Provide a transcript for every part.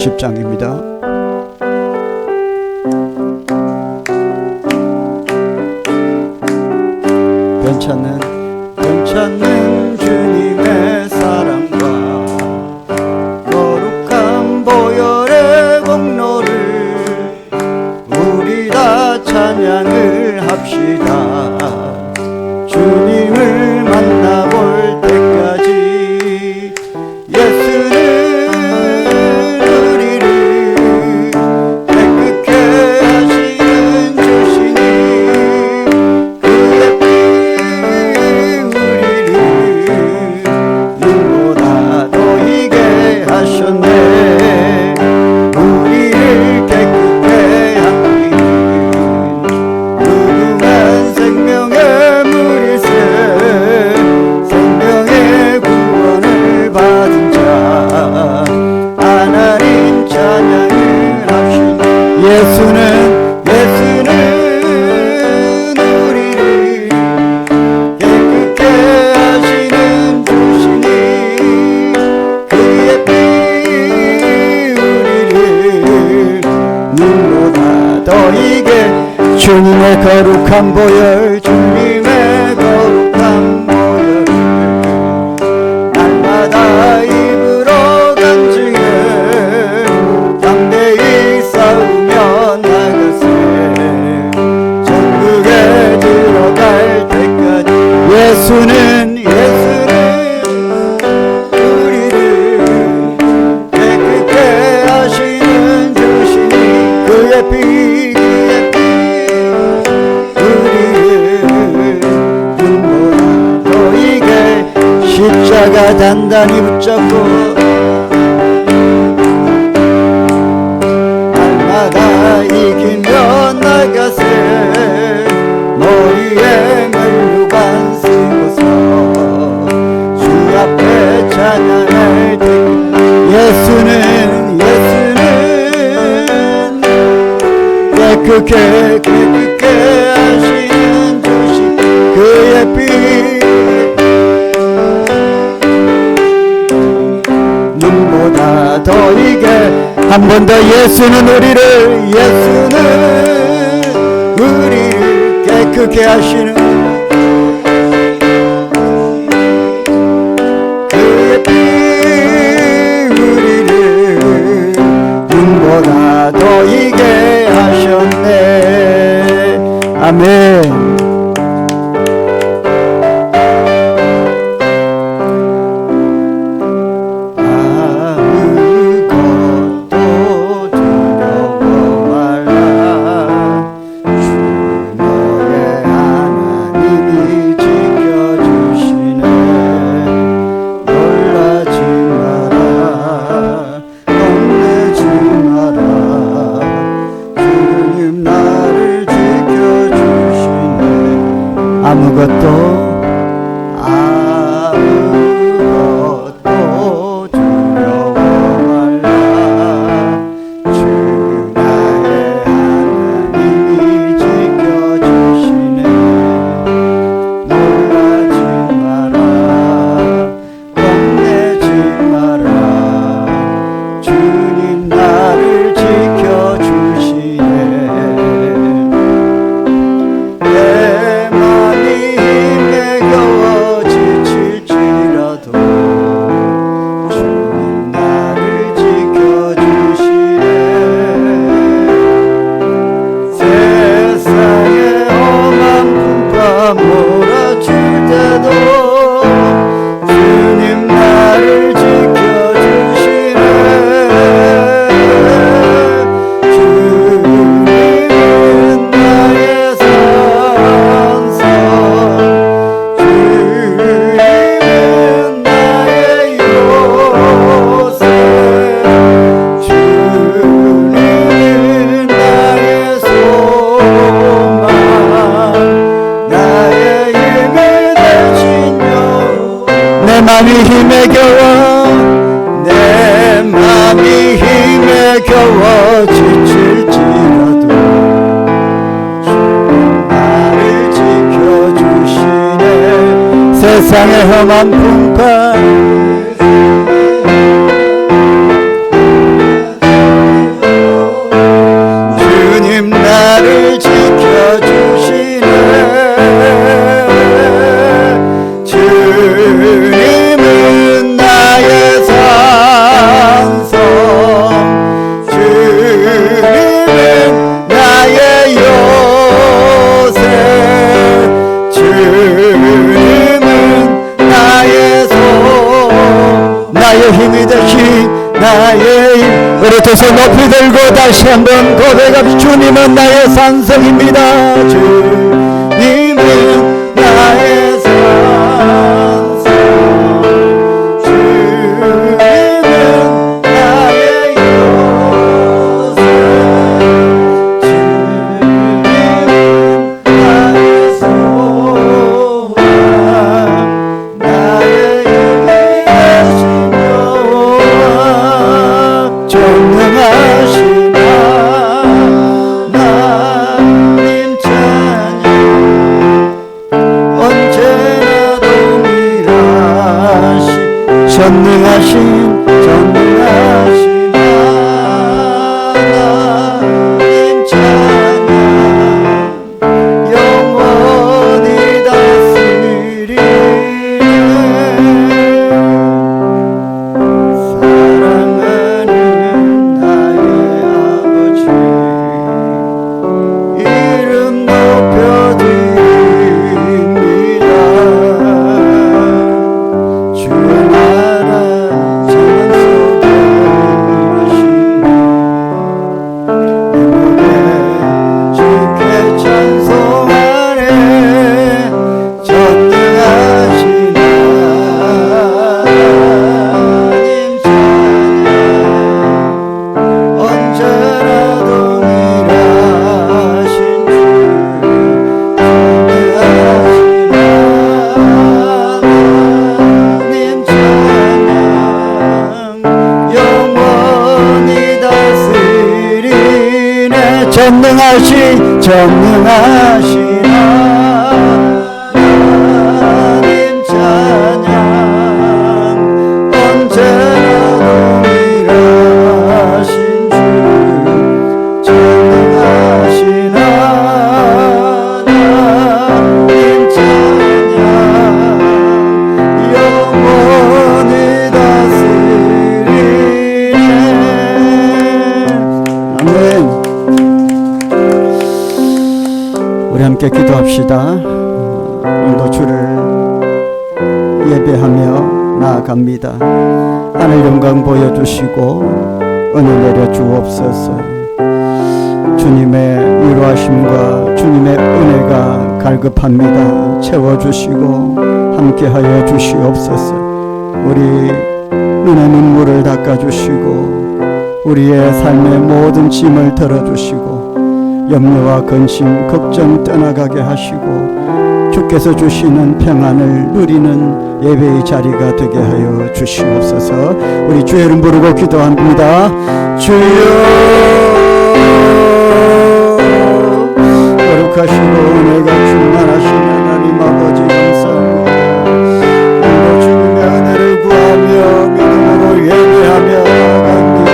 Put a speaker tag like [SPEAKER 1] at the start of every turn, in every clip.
[SPEAKER 1] 10장입니다. 변찮는 주님의 사랑과 거룩한 보혈의 공로를 우리 다 찬양을 합시다. 주님을 만나볼 때까지 예수는 우리를 깨끗게 하시는 주시니 그의 피 우리를 눈보다 더 이게 하셨네. 우리를 깨끗게 하니 무궁한 생명의 물일새 생명의 구원을 받은 자 하나님 찬양을 합시다. 예수는 우리를 깨끗게 하시는 주시니 그의 피 우리를 눈보다 더 이게 주님의 거룩한 보혈 주님의 거룩한 보혈을 날마다 입으로 간증해 담대히 싸우며 나가세. 천국에 들어갈 때까지 예수는 우리를 깨끗게 하시는 주시니 그의 피 우리를 눈보다 더 이게 십자가 단단히 붙잡고 날마다 이기며 나가세. 머리에 멜루반 쓰고서 주 앞에 찬양할 때 예수는 깨끗게 하시는 주신 그의 피 눈보다 더 이게 한 번 더 예수는 우리를 깨끗게 하시는 그의 피 우리를 눈보다 더 이게 하셨네. 아멘. 아무것도 두려워 말라. 주 나의 하나님이 지켜주시네. 놀라지 마라. 겁내지 마라. 주님 나를 지켜주시네. 내 맘이 힘에 겨워 지칠지라도 주 나를 지켜주시네. 세상의 험한 풍파 우리 두 손 높이 들고 다시 한번 고백합시다. 주님은 나의 산성입니다. 주님은 나의 산성, 주님은 나의 요새, 주님은 나의 소망, 나의 영예하신 여호와, 전능하신 하나님 찬양, 언제나 동일하신 전능하신 하나님 찬양, 영원히 다스리네. 사랑하는 나의 아버지, 이름 높여드립니다. 주의 나라 찬양 속에 하시네. 내 목에 주께 찬송하네. 전능하신 하나님 찬양, 언제나 동일하신 주, 전능하신 하나님 찬양, 영원히 다스리네. 전능하신 하나님 찬양, 언제나 동일하신 주, 전능하신 하나님 찬양, 영원히 다스리네. 아멘. 우리 함께 기도합시다. 오늘도 주를 예배하며 나아갑니다. 하늘 영광 보여주시고 은혜 내려 주옵소서. 주님의 위로하심과 주님의 은혜가 갈급합니다. 채워주시고 함께하여 주시옵소서. 우리 눈의 눈물을 닦아주시고 우리의 삶의 모든 짐을 덜어주시고 염려와 근심, 걱정 떠나가게 하시고 주께서 주시는 평안을 누리는 예배의 자리가 되게 하여 주시옵소서. 우리 주의 이름 부르고 기도합니다. 주여, 거룩하시고 은혜가 충만하신 하나님 아버지 감사합니다. 오늘도 주님의 은혜를 구하며 믿음으로 예배하며 나아갑니다.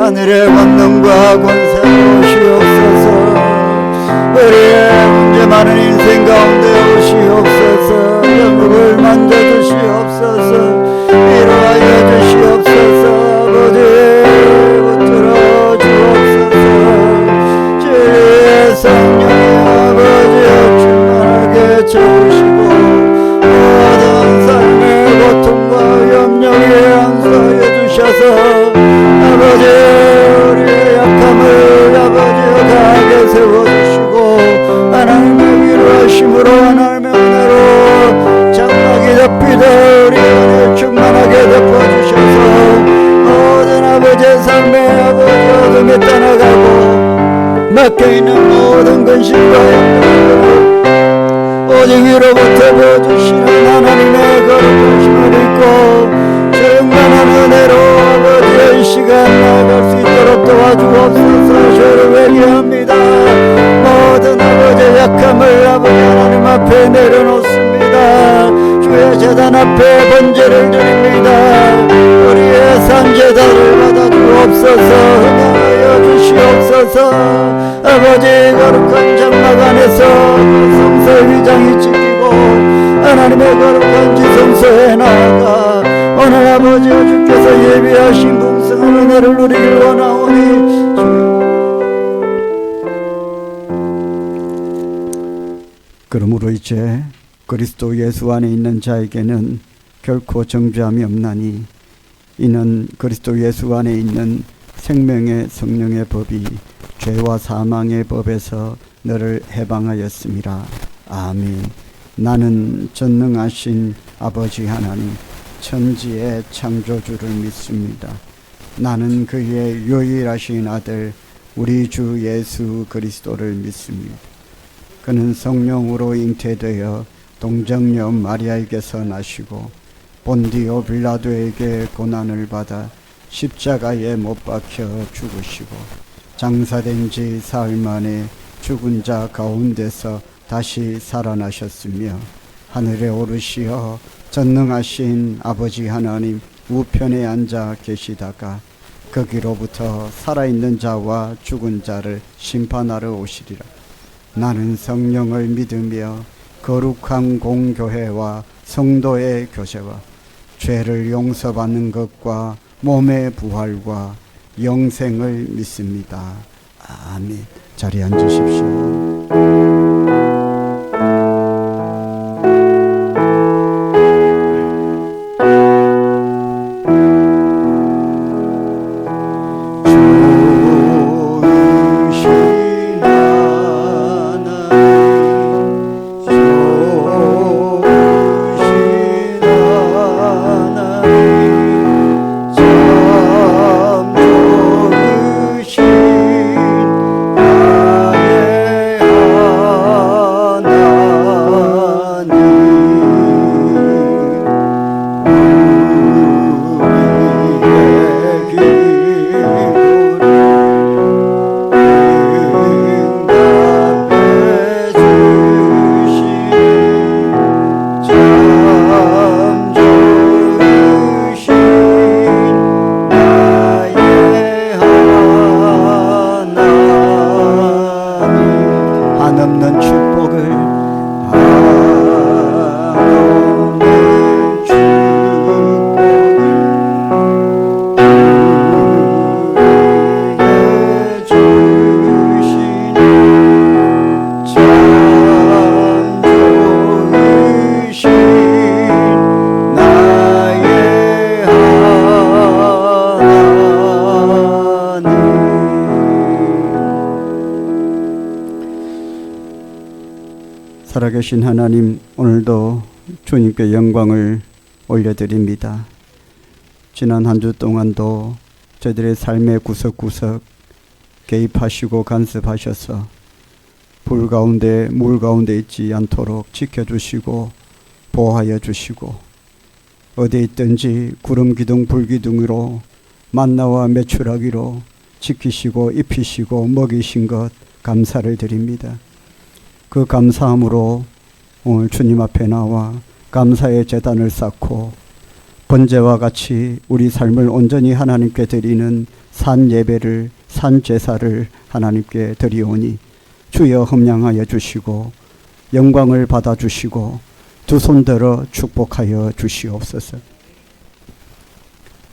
[SPEAKER 1] 하늘의 권능과 권세로 오시옵소서. 우리의 문제 많은 인생 가운데 오시옵소서. 영역을 만져주시옵소서. 위로하여 주시옵소서. 아버지 붙들어 주옵소서. 주의 성령의 아버지여 충만하게 채우시고 모든 삶의 고통과 염려에 안수하여 주셔서 아버지 우리의 약함을 아버지여 강하게 세워주시고 하나님의 위로하심으로 하나님의 은혜로 장막이 덮이되 우리의 은혜 충만하게 덮어주셔서 모든 아버지의 삶의 아버지 어둠이 떠나가고 막혀있는 모든 근심과 염려를 오직 위로부터 보여주시는 하나님의 거룩하심을 잊고 충만한 은혜로 아버지의 이 시간 나아갈 수 있도록 도와주옵소서. 주를 회개합니다. 모든 아버지의 약함을 아버지 하나님 앞에 내려놓습니다. 주의 제단 앞에 번제를 드립니다. 우리의 산제단을 받아주옵소서. 흥하여 주시옵소서. 아버지 거룩한 장막 안에서 성소의 휘장이 지키고 하나님의 거룩한 지성소에 나아가 오늘 아버지와 주께서 예비하신 풍성한 은혜를 누리길 원하오니 그러므로 이제 그리스도 예수 안에 있는 자에게는 결코 정죄함이 없나니 이는 그리스도 예수 안에 있는 생명의 성령의 법이 죄와 사망의 법에서 너를 해방하였음이라. 아멘. 나는 전능하신 아버지 하나님 천지의 창조주를 믿습니다. 나는 그의 유일하신 아들 우리 주 예수 그리스도를 믿습니다. 그는 성령으로 잉태되어 동정녀 마리아에게서 나시고 본디오 빌라도에게 고난을 받아 십자가에 못 박혀 죽으시고 장사된 지 사흘 만에 죽은 자 가운데서 다시 살아나셨으며 하늘에 오르시어 전능하신 아버지 하나님 우편에 앉아 계시다가 거기로부터 살아있는 자와 죽은 자를 심판하러 오시리라. 나는 성령을 믿으며 거룩한 공교회와 성도의 교제와 죄를 용서받는 것과 몸의 부활과 영생을 믿습니다. 아멘. 자리에 앉으십시오. 살아계신 하나님, 오늘도 주님께 영광을 올려드립니다. 지난 한 주 동안도 저희들의 삶의 구석구석 개입하시고 간섭하셔서 불 가운데 물 가운데 있지 않도록 지켜주시고 보호하여 주시고 어디에 있든지 구름 기둥 불 기둥으로 만나와 메추라기로 지키시고 입히시고 먹이신 것 감사를 드립니다. 그 감사함으로 오늘 주님 앞에 나와 감사의 제단을 쌓고 번제와 같이 우리 삶을 온전히 하나님께 드리는 산 예배를, 산 제사를 하나님께 드리오니 주여 흠량하여 주시고 영광을 받아 주시고 두 손 들어 축복하여 주시옵소서.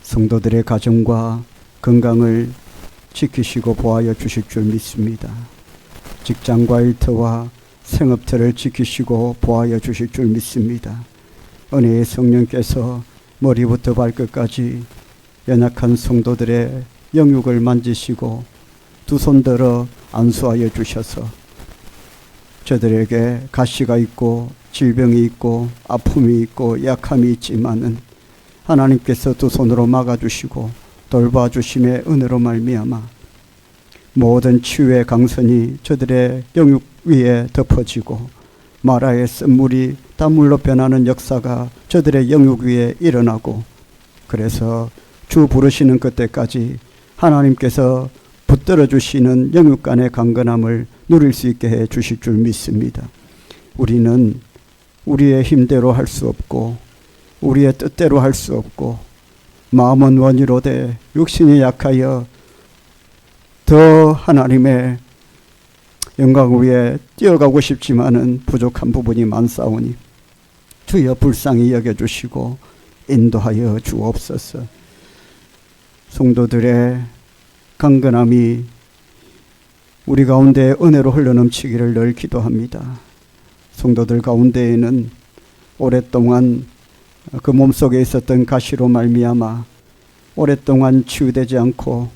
[SPEAKER 1] 성도들의 가정과 건강을 지키시고 보호하여 주실 줄 믿습니다. 직장과 일터와 생업터를 지키시고 보호하여 주실 줄 믿습니다. 은혜의 성령께서 머리부터 발끝까지 연약한 성도들의 영육을 만지시고 두 손 들어 안수하여 주셔서 저들에게 가시가 있고 질병이 있고 아픔이 있고 약함이 있지만은 하나님께서 두 손으로 막아주시고 돌봐주심의 은혜로 말미암아 모든 치유의 강선이 저들의 영육 위에 덮어지고 마라의 쓴물이 단물로 변하는 역사가 저들의 영육 위에 일어나고 그래서 주 부르시는 그때까지 하나님께서 붙들어 주시는 영육 간의 강건함을 누릴 수 있게 해 주실 줄 믿습니다. 우리는 우리의 힘대로 할 수 없고 우리의 뜻대로 할 수 없고 마음은 원이로되 육신이 약하여 더 하나님의 영광 위에 뛰어가고 싶지만은 부족한 부분이 많사오니 주여 불쌍히 여겨주시고 인도하여 주옵소서. 성도들의 강건함이 우리 가운데 은혜로 흘러넘치기를 늘 기도합니다. 성도들 가운데에는 오랫동안 그 몸속에 있었던 가시로 말미암아 오랫동안 치유되지 않고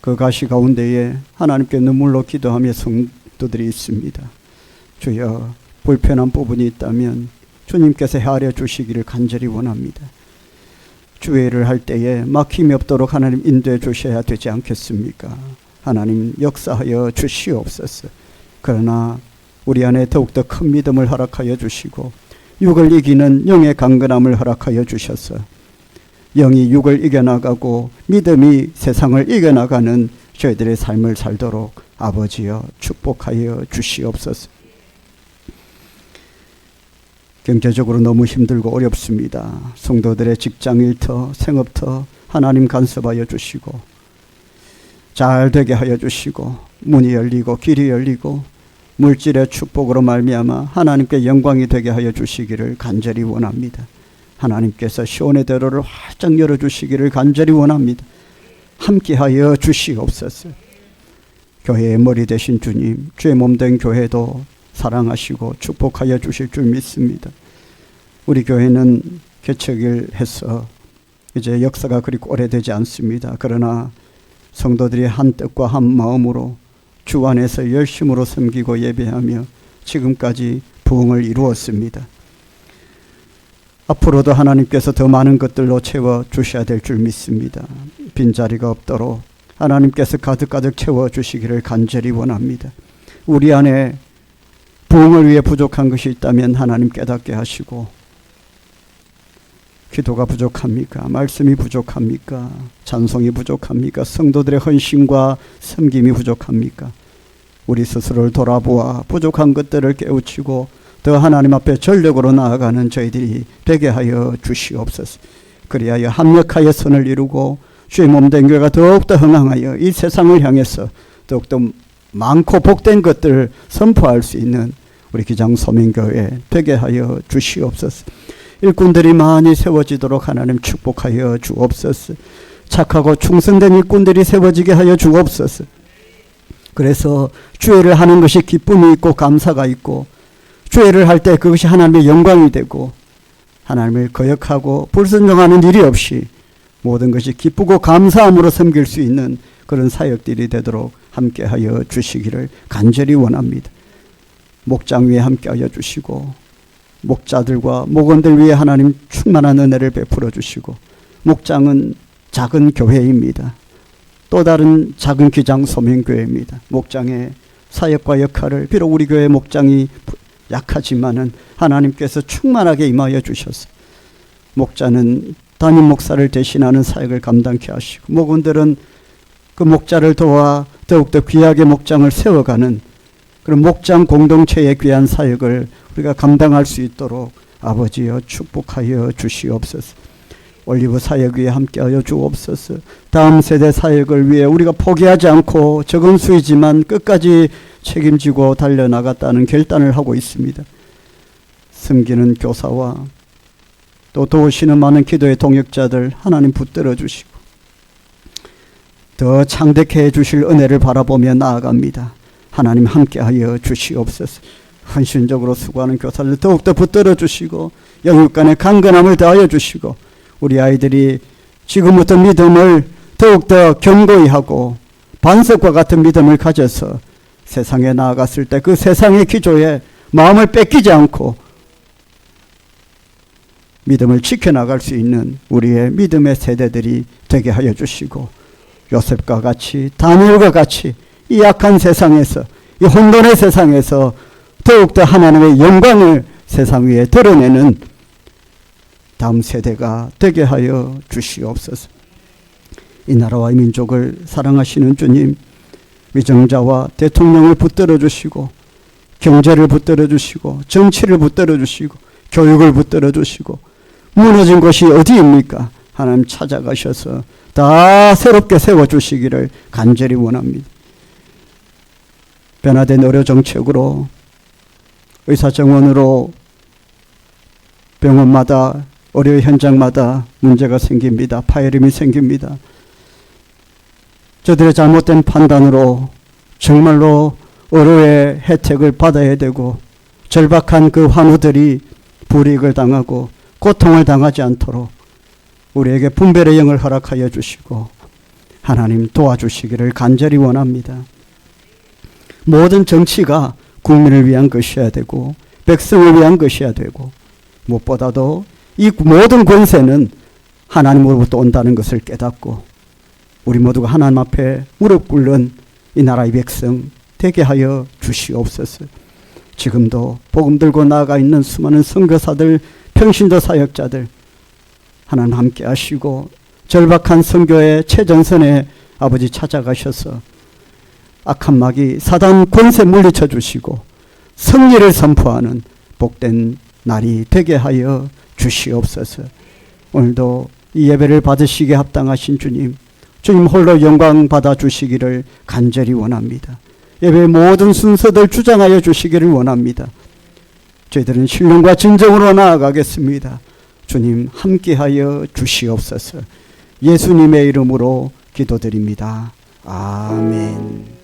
[SPEAKER 1] 그 가시 가운데에 하나님께 눈물로 기도하며 성도들이 있습니다. 주여, 불편한 부분이 있다면 주님께서 헤아려 주시기를 간절히 원합니다. 주회를 할 때에 막힘이 없도록 하나님 인도해 주셔야 되지 않겠습니까? 하나님 역사하여 주시옵소서. 그러나 우리 안에 더욱더 큰 믿음을 허락하여 주시고 육을 이기는 영의 강건함을 허락하여 주셔서 영이 육을 이겨나가고 믿음이 세상을 이겨나가는 저희들의 삶을 살도록 아버지여 축복하여 주시옵소서. 경제적으로 너무 힘들고 어렵습니다. 성도들의 직장 일터, 생업터 하나님 간섭하여 주시고 잘 되게 하여 주시고 문이 열리고 길이 열리고 물질의 축복으로 말미암아 하나님께 영광이 되게 하여 주시기를 간절히 원합니다. 하나님께서 시온의 대로를 활짝 열어주시기를 간절히 원합니다. 함께하여 주시옵소서. 교회의 머리 되신 주님, 주의 몸된 교회도 사랑하시고 축복하여 주실 줄 믿습니다. 우리 교회는 개척을 해서 이제 역사가 그리 오래되지 않습니다. 그러나 성도들이 한 뜻과 한 마음으로 주 안에서 열심으로 섬기고 예배하며 지금까지 부흥을 이루었습니다. 앞으로도 하나님께서 더 많은 것들로 채워주셔야 될 줄 믿습니다. 빈자리가 없도록 하나님께서 가득가득 채워주시기를 간절히 원합니다. 우리 안에 부흥을 위해 부족한 것이 있다면 하나님 깨닫게 하시고, 기도가 부족합니까? 말씀이 부족합니까? 찬송이 부족합니까? 성도들의 헌신과 섬김이 부족합니까? 우리 스스로를 돌아보아 부족한 것들을 깨우치고 더 하나님 앞에 전력으로 나아가는 저희들이 되게 하여 주시옵소서. 그리하여 합력하여 선을 이루고 주의 몸된 교회가 더욱더 흥황하여 이 세상을 향해서 더욱더 많고 복된 것들을 선포할 수 있는 우리 기장소명교회 되게 하여 주시옵소서. 일꾼들이 많이 세워지도록 하나님 축복하여 주옵소서. 착하고 충성된 일꾼들이 세워지게 하여 주옵소서. 그래서 주회를 하는 것이 기쁨이 있고 감사가 있고 주회를 할 때 그것이 하나님의 영광이 되고 하나님을 거역하고 불순종하는 일이 없이 모든 것이 기쁘고 감사함으로 섬길 수 있는 그런 사역들이 되도록 함께하여 주시기를 간절히 원합니다. 목장 위에 함께하여 주시고 목자들과 목원들 위에 하나님 충만한 은혜를 베풀어 주시고, 목장은 작은 교회입니다. 또 다른 작은 기장 소명교회입니다. 목장의 사역과 역할을 비록 우리 교회 목장이 약하지만은 하나님께서 충만하게 임하여 주셔서 목자는 담임 목사를 대신하는 사역을 감당케 하시고 목원들은 그 목자를 도와 더욱더 귀하게 목장을 세워가는 그런 목장 공동체의 귀한 사역을 우리가 감당할 수 있도록 아버지여 축복하여 주시옵소서. 올리브 사역 위에 함께하여 주옵소서. 다음 세대 사역을 위해 우리가 포기하지 않고 적은 수이지만 끝까지 책임지고 달려나갔다는 결단을 하고 있습니다. 섬기는 교사와 또 도우시는 많은 기도의 동역자들 하나님 붙들어 주시고 더 창대케 해주실 은혜를 바라보며 나아갑니다. 하나님 함께하여 주시옵소서. 헌신적으로 수고하는 교사들 더욱더 붙들어 주시고 영육간의 강건함을 더하여 주시고 우리 아이들이 지금부터 믿음을 더욱더 견고히 하고 반석과 같은 믿음을 가져서 세상에 나아갔을 때 그 세상의 기조에 마음을 뺏기지 않고 믿음을 지켜나갈 수 있는 우리의 믿음의 세대들이 되게 하여 주시고 요셉과 같이 다니엘과 같이 이 약한 세상에서 이 혼돈의 세상에서 더욱더 하나님의 영광을 세상 위에 드러내는 다음 세대가 되게 하여 주시옵소서. 이 나라와 이 민족을 사랑하시는 주님, 위정자와 대통령을 붙들어 주시고 경제를 붙들어 주시고 정치를 붙들어 주시고 교육을 붙들어 주시고 무너진 곳이 어디입니까? 하나님 찾아가셔서 다 새롭게 세워주시기를 간절히 원합니다. 변화된 의료정책으로 의사정원으로 병원마다 의료 현장마다 문제가 생깁니다. 파열음이 생깁니다. 저들의 잘못된 판단으로 정말로 의료의 혜택을 받아야 되고 절박한 그 환우들이 불이익을 당하고 고통을 당하지 않도록 우리에게 분별의 영을 허락하여 주시고 하나님 도와주시기를 간절히 원합니다. 모든 정치가 국민을 위한 것이어야 되고 백성을 위한 것이어야 되고 무엇보다도 이 모든 권세는 하나님으로부터 온다는 것을 깨닫고 우리 모두가 하나님 앞에 무릎 꿇는 이 나라의 백성 되게 하여 주시옵소서. 지금도 복음 들고 나아가 있는 수많은 선교사들, 평신도 사역자들 하나님 함께 하시고 절박한 선교의 최전선에 아버지 찾아가셔서 악한 마귀 사단 권세 물리쳐 주시고 승리를 선포하는 복된 날이 되게 하여 주시옵소서. 오늘도 이 예배를 받으시기에 합당하신 주님, 주님 홀로 영광 받아 주시기를 간절히 원합니다. 예배의 모든 순서들 주장하여 주시기를 원합니다. 저희들은 신령과 진정으로 나아가겠습니다. 주님 함께하여 주시옵소서. 예수님의 이름으로 기도드립니다. 아멘.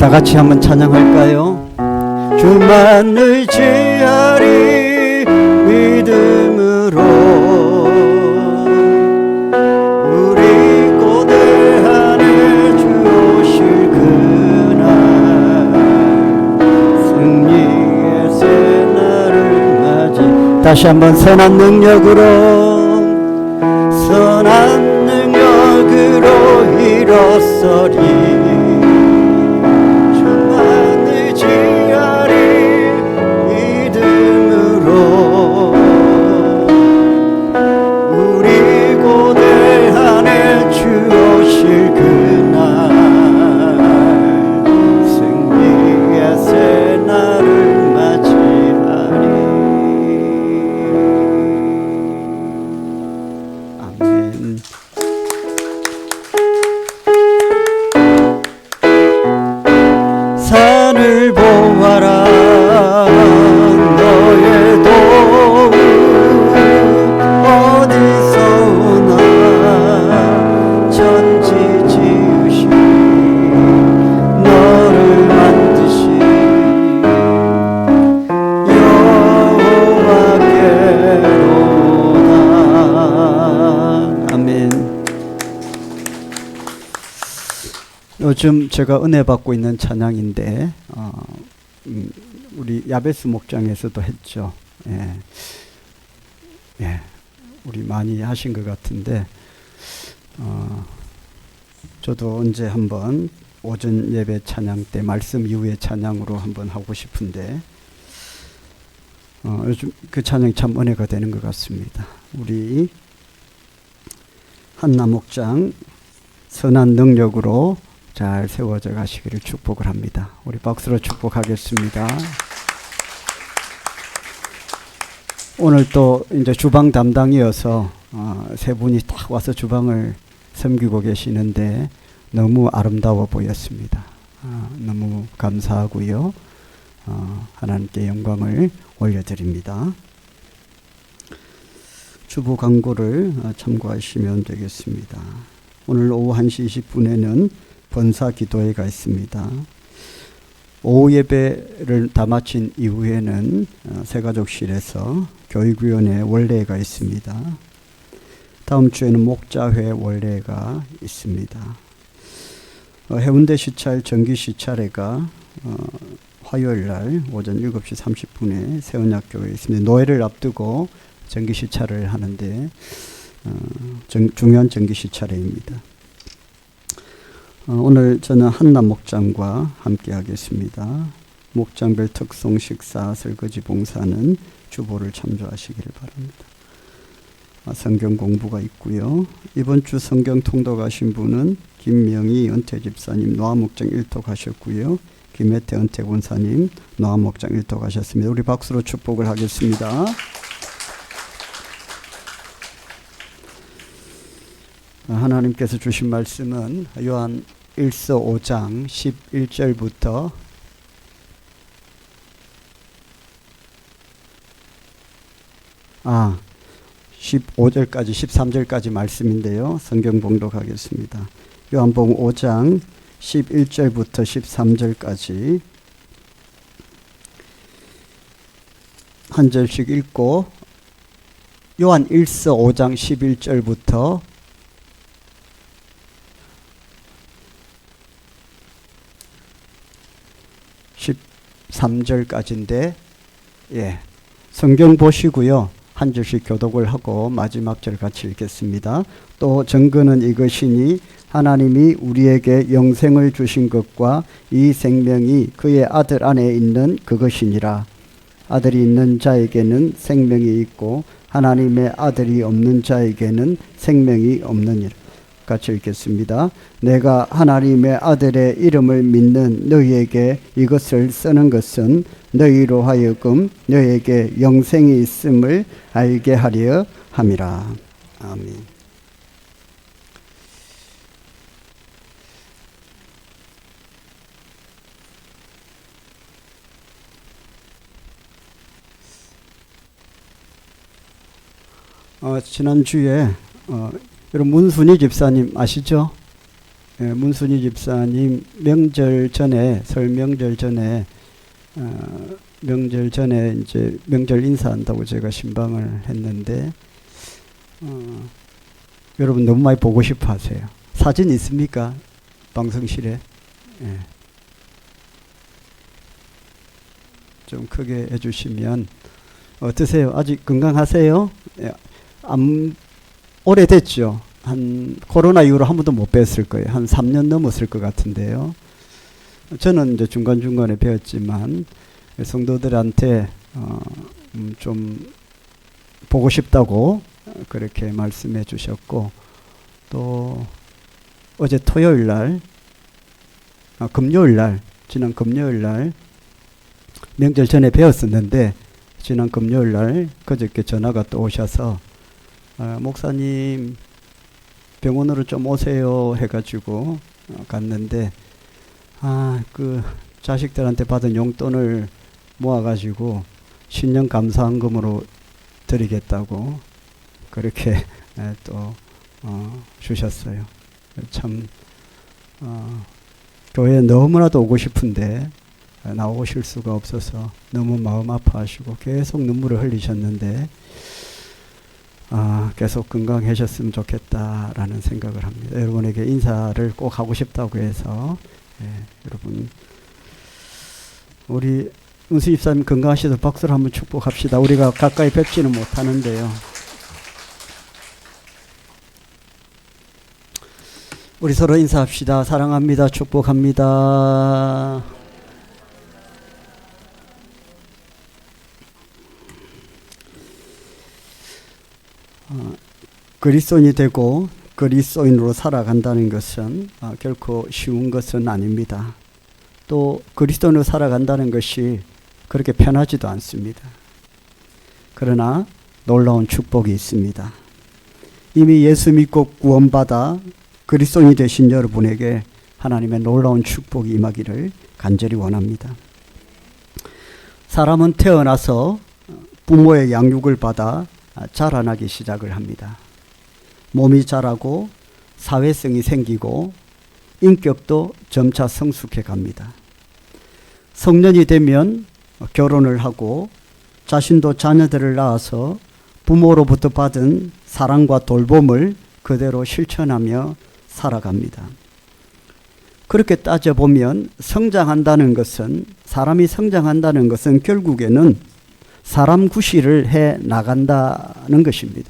[SPEAKER 1] 다 같이 한번 찬양할까요? 주만 의지하리 믿음으로 우리 고대하네 주 오실 그날 승리의 새날을 맞이 다시 한번 선한 능력으로 선한 능력 일어서리 주만 의지하리 믿음으로 우리 고뇌하네 주 오실 그날 승리의 새날을 맞이하리. 아멘. 산을 보아라 너의 도움 어디서 오나 천지 지으신 너를 만드신 여호와께로다. 아멘. 요즘 제가 은혜 받고 있는 찬양인데 우리 야베스 목장에서도 했죠. 우리 많이 하신 것 같은데 저도 언제 한번 오전 예배 찬양 때 말씀 이후의 찬양으로 한번 하고 싶은데 요즘 그 찬양이 참 은혜가 되는 것 같습니다. 우리 한나 목장 선한 능력으로 잘 세워져 가시기를 축복을 합니다. 우리 박수로 축복하겠습니다. 오늘 또 이제 주방 담당이어서 세 분이 딱 와서 주방을 섬기고 계시는데 너무 아름다워 보였습니다. 너무 감사하고요. 하나님께 영광을 올려드립니다. 주보 광고를 참고하시면 되겠습니다. 오늘 오후 1시 20분에는 번사 기도회가 있습니다. 오후 예배를 다 마친 이후에는 새가족실에서 교육위원회 원례가 있습니다. 다음 주에는 목자회 원례가 있습니다. 해운대 시찰 정기 시찰회가 화요일 날 오전 7시 30분에 세운약교회에 있습니다. 노예를 앞두고 정기 시찰을 하는데 중요한 정기 시찰회입니다. 오늘 저는 한나 목장과 함께 하겠습니다. 목장별 특송 식사 설거지 봉사는 주보를 참조하시기를 바랍니다. 성경 공부가 있고요. 이번 주 성경 통독 하신 분은 김명희 은퇴 집사님 노아목장 1토 가셨고요. 김혜태 은퇴 권사님 노아목장 1토 가셨습니다. 우리 박수로 축복을 하겠습니다. 하나님께서 주신 말씀은 요한 1서 5장 11절부터 15절까지 13절까지 말씀인데요. 성경 봉독하겠습니다. 요한복음 5장 11절부터 13절까지 한 절씩 읽고 요한 1서 5장 11절부터 13절까지인데 성경 보시고요. 한 절씩 교독을 하고 마지막 절 같이 읽겠습니다. 또 증거는 이것이니 하나님이 우리에게 영생을 주신 것과 이 생명이 그의 아들 안에 있는 그것이니라. 아들이 있는 자에게는 생명이 있고 하나님의 아들이 없는 자에게는 생명이 없느니라. 같이 읽겠습니다. 내가 하나님의 아들의 이름을 믿는 너희에게 이것을 쓰는 것은 너희로 하여금 너희에게 영생이 있음을 알게 하려 함이라. 아멘. 지난주에 여러분 문순희 집사님 아시죠? 문순희 집사님 명절 전에 설 명절 전에 이제 명절 인사한다고 제가 신방을 했는데 여러분 너무 많이 보고 싶어 하세요. 사진 있습니까? 방송실에? 좀 크게 해주시면 어떠세요? 아직 건강하세요? 오래됐죠? 한 코로나 이후로 한 번도 못 배웠을 거예요. 한 3년 넘었을 것 같은데요. 저는 이제 중간중간에 배웠지만 성도들한테 좀 보고 싶다고 그렇게 말씀해 주셨고, 또 어제 토요일 날, 금요일 날, 지난 금요일 날 명절 전에 배웠었는데 지난 금요일 날 그저께 전화가 또 오셔서 목사님 병원으로 좀 오세요 해가지고 갔는데, 그 자식들한테 받은 용돈을 모아가지고 신년 감사헌금으로 드리겠다고 그렇게 또 주셨어요. 참 교회에 너무나도 오고 싶은데 나오실 수가 없어서 너무 마음 아파하시고 계속 눈물을 흘리셨는데, 계속 건강하셨으면 좋겠다라는 생각을 합니다. 여러분에게 인사를 꼭 하고 싶다고 해서, 여러분 우리 은수 집사님 건강하셔서 박수를 한번 축복합시다. 우리가 가까이 뵙지는 못하는데요. 우리 서로 인사합시다. 사랑합니다. 축복합니다. 그리스도인이 되고 그리스도인으로 살아간다는 것은 결코 쉬운 것은 아닙니다. 또 그리스도인으로 살아간다는 것이 그렇게 편하지도 않습니다. 그러나 놀라운 축복이 있습니다. 이미 예수 믿고 구원받아 그리스도인이 되신 여러분에게 하나님의 놀라운 축복이 임하기를 간절히 원합니다. 사람은 태어나서 부모의 양육을 받아 자라나기 시작을 합니다. 몸이 자라고 사회성이 생기고 인격도 점차 성숙해 갑니다. 성년이 되면 결혼을 하고 자신도 자녀들을 낳아서 부모로부터 받은 사랑과 돌봄을 그대로 실천하며 살아갑니다. 그렇게 따져보면 사람이 성장한다는 것은 결국에는 사람 구실을 해 나간다는 것입니다.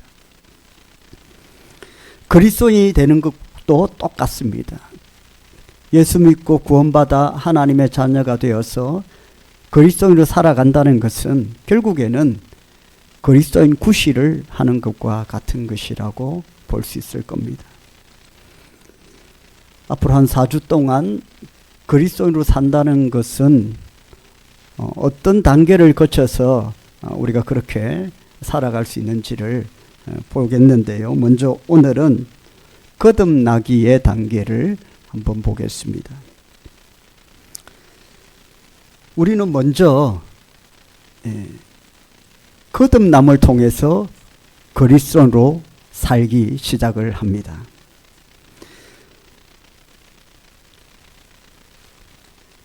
[SPEAKER 1] 그리스도인이 되는 것도 똑같습니다. 예수 믿고 구원받아 하나님의 자녀가 되어서 그리스도인으로 살아간다는 것은 결국에는 그리스도인 구실을 하는 것과 같은 것이라고 볼 수 있을 겁니다. 앞으로 한 4주 동안 그리스도인으로 산다는 것은 어떤 단계를 거쳐서 우리가 그렇게 살아갈 수 있는지를 보겠는데요. 먼저 오늘은 거듭나기의 단계를 한번 보겠습니다. 우리는 먼저 거듭남을 통해서 그리스도인으로 살기 시작을 합니다.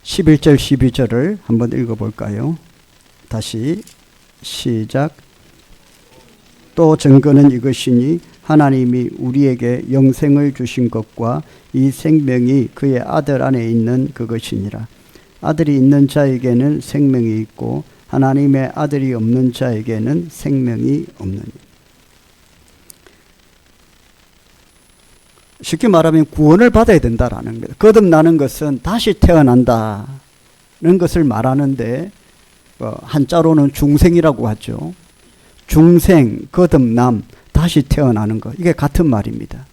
[SPEAKER 1] 11절 12절을 한번 읽어볼까요? 다시 시작. 또 증거는 이것이니 하나님이 우리에게 영생을 주신 것과 이 생명이 그의 아들 안에 있는 그것이니라. 아들이 있는 자에게는 생명이 있고 하나님의 아들이 없는 자에게는 생명이 없느니. 쉽게 말하면 구원을 받아야 된다라는 거예요. 거듭나는 것은 다시 태어난다는 것을 말하는데 한자로는 중생이라고 하죠. 중생, 거듭남, 다시 태어나는 것, 이게 같은 말입니다.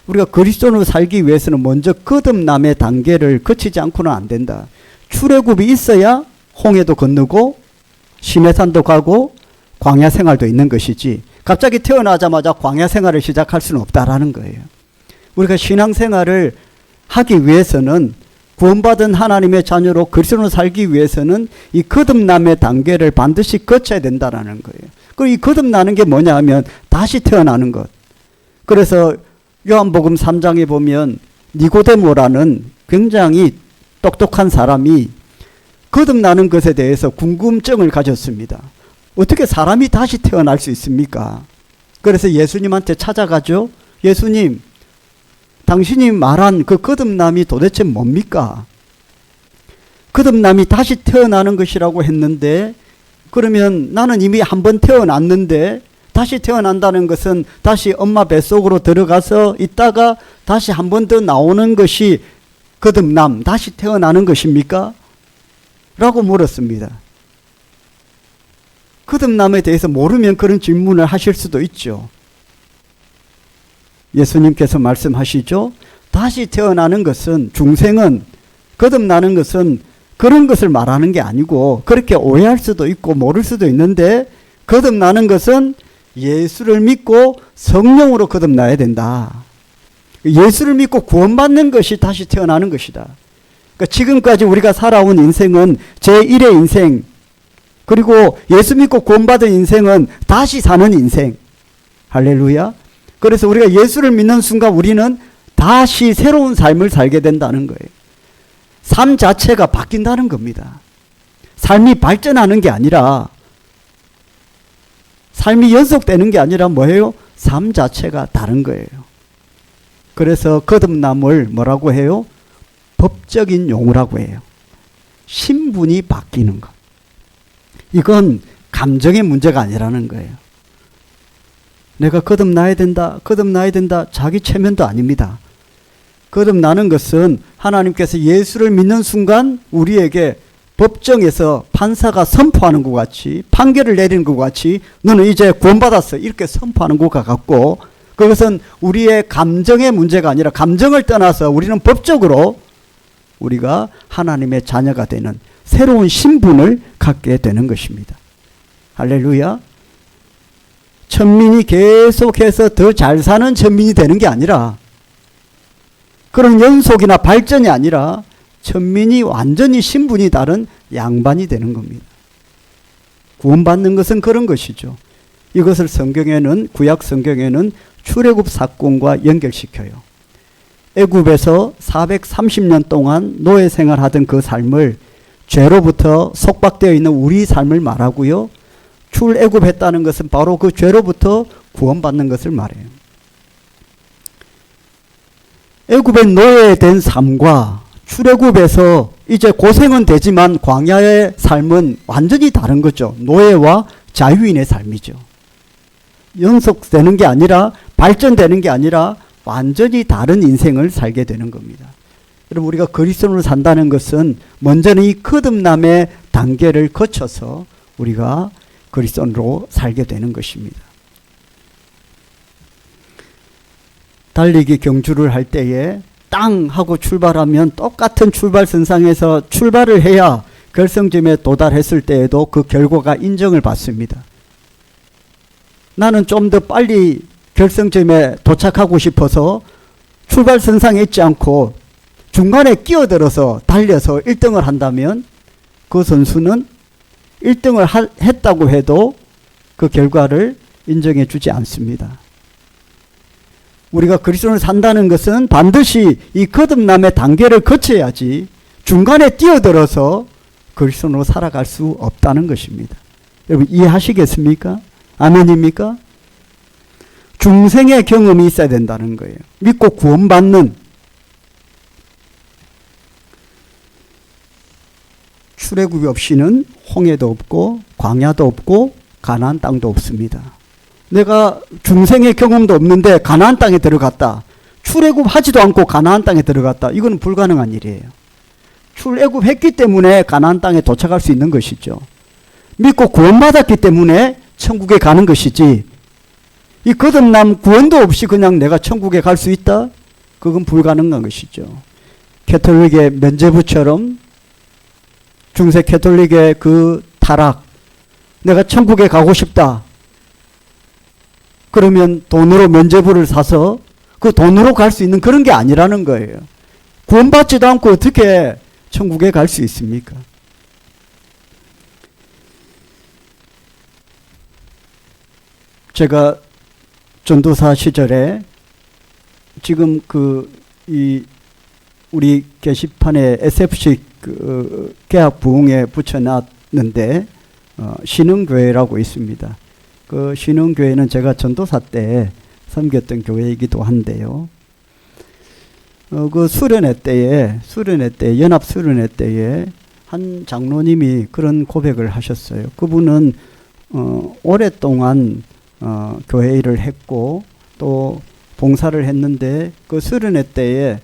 [SPEAKER 1] 우리가 그리스도인으로 살기 위해서는 먼저 거듭남의 단계를 거치지 않고는 안 된다. 출애굽이 있어야 홍해도 건너고 시내산도 가고 광야 생활도 있는 것이지, 갑자기 태어나자마자 광야 생활을 시작할 수는 없다라는 거예요. 우리가 신앙생활을 하기 위해서는, 구원받은 하나님의 자녀로 그리스도로 살기 위해서는 이 거듭남의 단계를 반드시 거쳐야 된다라는 거예요. 그리고 이 거듭나는 게 뭐냐 하면 다시 태어나는 것. 그래서 요한복음 3장에 보면 니고데모라는 굉장히 똑똑한 사람이 거듭나는 것에 대해서 궁금증을 가졌습니다. 어떻게 사람이 다시 태어날 수 있습니까? 그래서 예수님한테 찾아가죠. 예수님, 당신이 말한 그 거듭남이 도대체 뭡니까? 거듭남이 다시 태어나는 것이라고 했는데, 그러면 나는 이미 한 번 태어났는데 다시 태어난다는 것은 다시 엄마 뱃속으로 들어가서 있다가 다시 한 번 더 나오는 것이 거듭남, 다시 태어나는 것입니까? 라고 물었습니다. 거듭남에 대해서 모르면 그런 질문을 하실 수도 있죠. 예수님께서 말씀하시죠. 다시 태어나는 것은, 중생은, 거듭나는 것은 그런 것을 말하는 게 아니고, 그렇게 오해할 수도 있고 모를 수도 있는데, 거듭나는 것은 예수를 믿고 성령으로 거듭나야 된다. 예수를 믿고 구원받는 것이 다시 태어나는 것이다. 그러니까 지금까지 우리가 살아온 인생은 제1의 인생, 그리고 예수 믿고 구원받은 인생은 다시 사는 인생. 할렐루야. 그래서 우리가 예수를 믿는 순간 우리는 다시 새로운 삶을 살게 된다는 거예요. 삶 자체가 바뀐다는 겁니다. 삶이 발전하는 게 아니라, 삶이 연속되는 게 아니라 뭐예요? 삶 자체가 다른 거예요. 그래서 거듭남을 뭐라고 해요? 법적인 용어라고 해요. 신분이 바뀌는 것. 이건 감정의 문제가 아니라는 거예요. 내가 거듭나야 된다, 거듭나야 된다, 자기 체면도 아닙니다. 거듭나는 것은 하나님께서 예수를 믿는 순간 우리에게 법정에서 판사가 선포하는 것 같이, 판결을 내리는 것 같이 너는 이제 구원받았어, 이렇게 선포하는 것 같고, 그것은 우리의 감정의 문제가 아니라 감정을 떠나서 우리는 법적으로 우리가 하나님의 자녀가 되는 새로운 신분을 갖게 되는 것입니다. 할렐루야. 천민이 계속해서 더 잘 사는 천민이 되는 게 아니라, 그런 연속이나 발전이 아니라 천민이 완전히 신분이 다른 양반이 되는 겁니다. 구원받는 것은 그런 것이죠. 이것을 성경에는, 구약 성경에는 출애굽 사건과 연결시켜요. 애굽에서 430년 동안 노예 생활하던 그 삶을, 죄로부터 속박되어 있는 우리 삶을 말하고요. 출애굽했다는 것은 바로 그 죄로부터 구원받는 것을 말해요. 애굽의 노예된 삶과 출애굽에서 이제 고생은 되지만 광야의 삶은 완전히 다른 거죠. 노예와 자유인의 삶이죠. 연속되는 게 아니라, 발전되는 게 아니라 완전히 다른 인생을 살게 되는 겁니다. 여러분, 우리가 그리스도로 산다는 것은 먼저는 이 거듭남의 단계를 거쳐서 우리가 그리스도로 살게 되는 것입니다. 달리기 경주를 할 때에 땅 하고 출발하면 똑같은 출발선상에서 출발을 해야 결승점에 도달했을 때에도 그 결과가 인정을 받습니다. 나는 좀 더 빨리 결승점에 도착하고 싶어서 출발선상에 있지 않고 중간에 끼어들어서 달려서 1등을 한다면 그 선수는 1등을 했다고 해도 그 결과를 인정해 주지 않습니다. 우리가 그리스도를 산다는 것은 반드시 이 거듭남의 단계를 거쳐야지 중간에 뛰어들어서 그리스도로 살아갈 수 없다는 것입니다. 여러분 이해하시겠습니까? 아멘입니까? 중생의 경험이 있어야 된다는 거예요. 믿고 구원받는, 출애굽이 없이는 홍해도 없고 광야도 없고 가나안 땅도 없습니다. 내가 중생의 경험도 없는데 가나안 땅에 들어갔다. 출애굽하지도 않고 가나안 땅에 들어갔다. 이건 불가능한 일이에요. 출애굽했기 때문에 가나안 땅에 도착할 수 있는 것이죠. 믿고 구원받았기 때문에 천국에 가는 것이지, 이 거듭남 구원도 없이 그냥 내가 천국에 갈 수 있다? 그건 불가능한 것이죠. 캐톨릭의 면죄부처럼 중세 캐톨릭의 그 타락, 내가 천국에 가고 싶다. 그러면 돈으로 면죄부를 사서 그 돈으로 갈 수 있는 그런 게 아니라는 거예요. 구원받지도 않고 어떻게 천국에 갈 수 있습니까? 제가 전도사 시절에 지금 우리 게시판에 SFC 계약 부흥에 붙여놨는데 신흥교회라고 있습니다. 그 신흥교회는 제가 전도사 때 섬겼던 교회이기도 한데요. 그 수련회 때에 연합 수련회 때에 한 장로님이 그런 고백을 하셨어요. 그분은 오랫동안 교회 일을 했고 또 봉사를 했는데 그 수련회 때에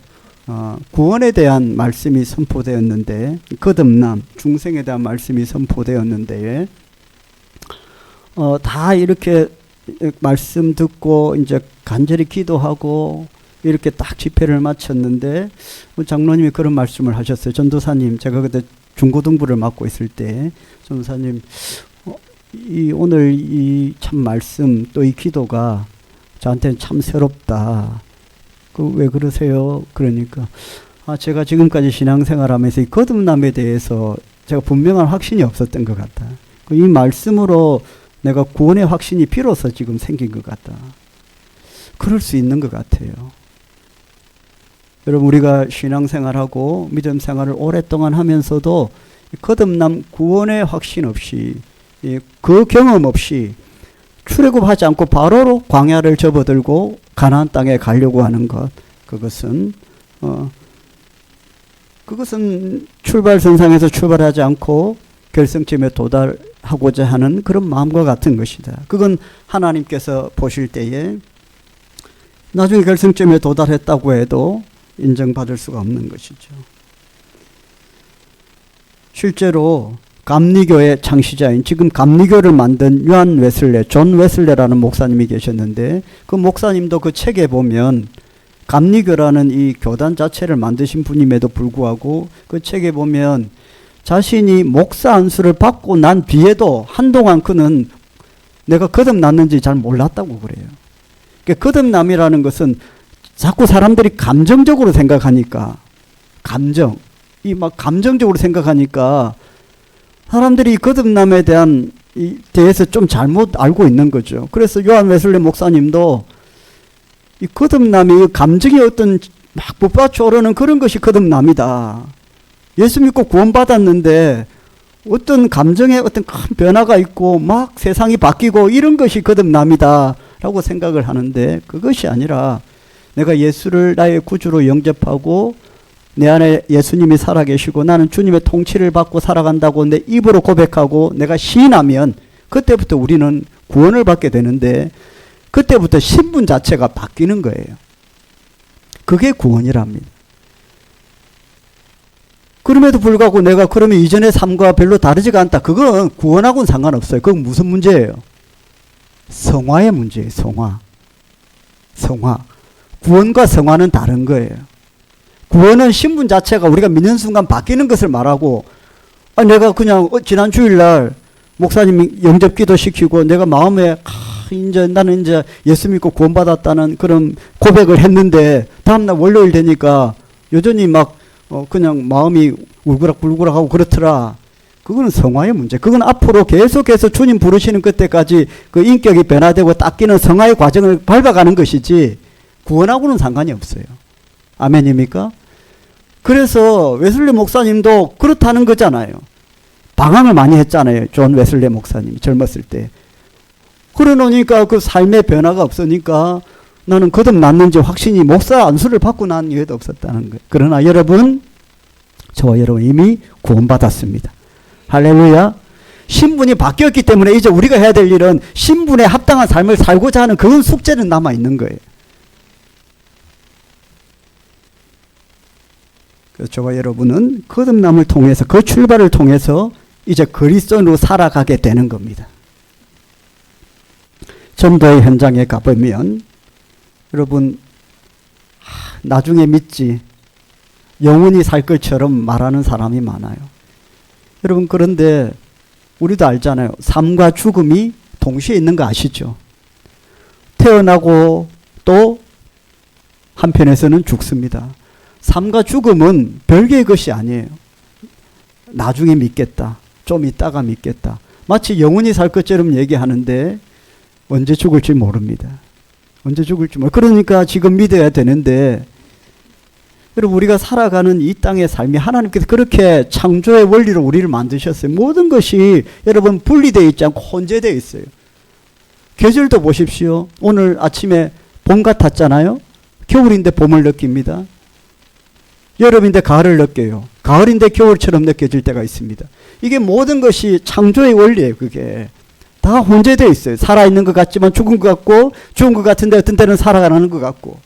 [SPEAKER 1] 구원에 대한 말씀이 선포되었는데 거듭남, 중생에 대한 말씀이 선포되었는데 다 이렇게 말씀 듣고 이제 간절히 기도하고 이렇게 딱 집회를 마쳤는데 장로님이 그런 말씀을 하셨어요. 전도사님, 제가 그때 중고등부를 맡고 있을 때 전도사님, 오늘 이 참 말씀 또 이 기도가 저한테는 참 새롭다. 왜 그러세요? 그러니까 제가 지금까지 신앙생활하면서 이 거듭남에 대해서 제가 분명한 확신이 없었던 것 같다. 이 말씀으로 내가 구원의 확신이 비로소 지금 생긴 것 같다. 그럴 수 있는 것 같아요. 여러분, 우리가 신앙생활하고 믿음생활을 오랫동안 하면서도 거듭남 구원의 확신 없이 그 경험 없이 출애굽하지 않고 바로 광야를 접어들고 가나안 땅에 가려고 하는 것, 그것은 출발선상에서 출발하지 않고 결승점에 도달하고자 하는 그런 마음과 같은 것이다. 그건 하나님께서 보실 때에 나중에 결승점에 도달했다고 해도 인정받을 수가 없는 것이죠. 실제로 감리교의 창시자인, 지금 감리교를 만든 요한 웨슬레, 존 웨슬레라는 목사님이 계셨는데 그 목사님도 그 책에 보면 감리교라는 이 교단 자체를 만드신 분임에도 불구하고 그 책에 보면 자신이 목사 안수를 받고 난 뒤에도 한동안 그는 내가 거듭났는지 잘 몰랐다고 그래요. 그러니까 거듭남이라는 것은 자꾸 사람들이 감정적으로 생각하니까, 감정적으로 생각하니까 사람들이 이 거듭남에 대해서 좀 잘못 알고 있는 거죠. 그래서 요한 웨슬리 목사님도 이 거듭남이 감정이 어떤 막 북받쳐 오르는 그런 것이 거듭남이다. 예수 믿고 구원받았는데 어떤 감정에 어떤 큰 변화가 있고 막 세상이 바뀌고 이런 것이 거듭남이다 라고 생각을 하는데, 그것이 아니라 내가 예수를 나의 구주로 영접하고 내 안에 예수님이 살아계시고 나는 주님의 통치를 받고 살아간다고 내 입으로 고백하고 내가 시인하면 그때부터 우리는 구원을 받게 되는데, 그때부터 신분 자체가 바뀌는 거예요. 그게 구원이랍니다. 그럼에도 불구하고 내가 그러면 이전의 삶과 별로 다르지가 않다. 그건 구원하고는 상관없어요. 그건 무슨 문제예요? 성화의 문제예요. 성화. 구원과 성화는 다른 거예요. 구원은 신분 자체가 우리가 믿는 순간 바뀌는 것을 말하고, 내가 그냥 지난 주일날 목사님이 영접기도 시키고 내가 마음에 나는 이제 예수 믿고 구원받았다는 그런 고백을 했는데 다음날 월요일 되니까 여전히 막 그냥 마음이 울그락불그락하고 그렇더라. 그거는 성화의 문제. 그건 앞으로 계속해서 주님 부르시는 그때까지 그 인격이 변화되고 닦이는 성화의 과정을 밟아가는 것이지 구원하고는 상관이 없어요. 아멘입니까? 그래서 웨슬리 목사님도 그렇다는 거잖아요. 방황을 많이 했잖아요. 존 웨슬리 목사님이 젊었을 때. 그러니까 그 삶의 변화가 없으니까 나는 거듭났는지 확신이 목사 안수를 받고 난 이유도 없었다는 거예요. 그러나 여러분, 저와 여러분 이미 구원받았습니다. 할렐루야. 신분이 바뀌었기 때문에 이제 우리가 해야 될 일은 신분에 합당한 삶을 살고자 하는 그런 숙제는 남아있는 거예요. 그래서 저와 여러분은 거듭남을 통해서, 그 출발을 통해서 이제 그리스도인으로 살아가게 되는 겁니다. 전도의 현장에 가보면 여러분, 나중에 믿지, 영원히 살 것처럼 말하는 사람이 많아요. 여러분, 그런데 우리도 알잖아요. 삶과 죽음이 동시에 있는 거 아시죠? 태어나고 또 한편에서는 죽습니다. 삶과 죽음은 별개의 것이 아니에요. 나중에 믿겠다. 좀 있다가 믿겠다. 마치 영원히 살 것처럼 얘기하는데 언제 죽을지 모릅니다. 그러니까 지금 믿어야 되는데, 여러분, 우리가 살아가는 이 땅의 삶이 하나님께서 그렇게 창조의 원리로 우리를 만드셨어요. 모든 것이 여러분 분리되어 있지 않고 혼재되어 있어요. 계절도 보십시오. 오늘 아침에 봄 같았잖아요. 겨울인데 봄을 느낍니다. 여름인데 가을을 느껴요. 가을인데 겨울처럼 느껴질 때가 있습니다. 이게 모든 것이 창조의 원리예요. 그게 다 혼재되어 있어요. 살아있는 것 같지만 죽은 것 같고, 죽은 것 같은데 어떤 때는 살아가는 것 같고.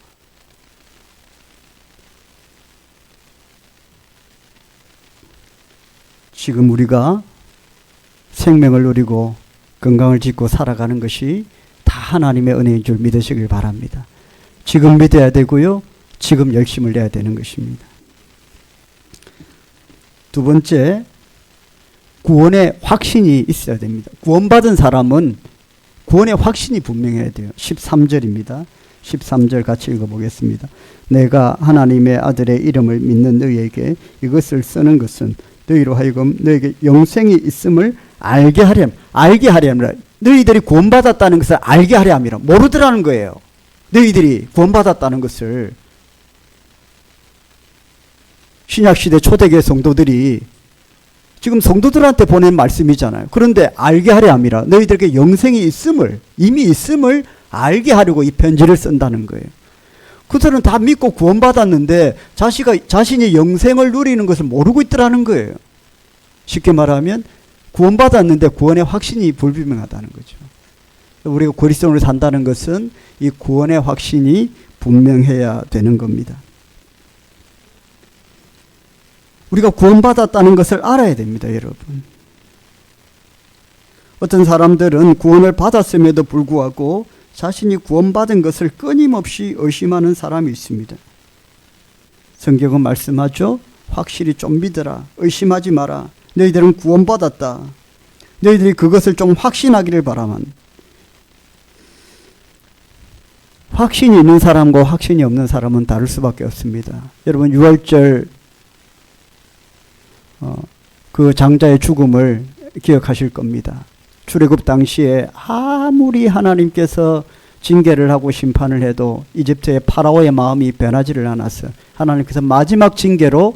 [SPEAKER 1] 지금 우리가 생명을 누리고 건강을 짓고 살아가는 것이 다 하나님의 은혜인 줄 믿으시길 바랍니다. 지금 믿어야 되고요. 지금 열심을 내야 되는 것입니다. 두 번째, 구원의 확신이 있어야 됩니다. 구원받은 사람은 구원의 확신이 분명해야 돼요. 13절입니다. 13절 같이 읽어보겠습니다. 내가 하나님의 아들의 이름을 믿는 너희에게 이것을 쓰는 것은 너희로 하여금 너희에게 영생이 있음을 알게 하려 함이라. 너희들이 구원받았다는 것을 알게 하려 함이라. 모르더라는 거예요. 너희들이 구원받았다는 것을. 신약시대 초대교회 성도들이 지금 성도들한테 보낸 말씀이잖아요. 그런데 알게 하려 함이라. 너희들에게 영생이 있음을, 이미 있음을 알게 하려고 이 편지를 쓴다는 거예요. 그들은 다 믿고 구원받았는데 자신이 영생을 누리는 것을 모르고 있더라는 거예요. 쉽게 말하면 구원받았는데 구원의 확신이 불분명하다는 거죠. 우리가 그리스도인으로 산다는 것은 이 구원의 확신이 분명해야 되는 겁니다. 우리가 구원받았다는 것을 알아야 됩니다, 여러분. 어떤 사람들은 구원을 받았음에도 불구하고 자신이 구원받은 것을 끊임없이 의심하는 사람이 있습니다. 성경은 말씀하죠. 확실히 좀 믿어라. 의심하지 마라. 너희들은 구원받았다. 너희들이 그것을 좀 확신하기를 바라만. 확신이 있는 사람과 확신이 없는 사람은 다를 수밖에 없습니다. 여러분 6월절 그 장자의 죽음을 기억하실 겁니다. 출애굽 당시에 아무리 하나님께서 징계를 하고 심판을 해도 이집트의 파라오의 마음이 변하지를 않았어. 하나님께서 마지막 징계로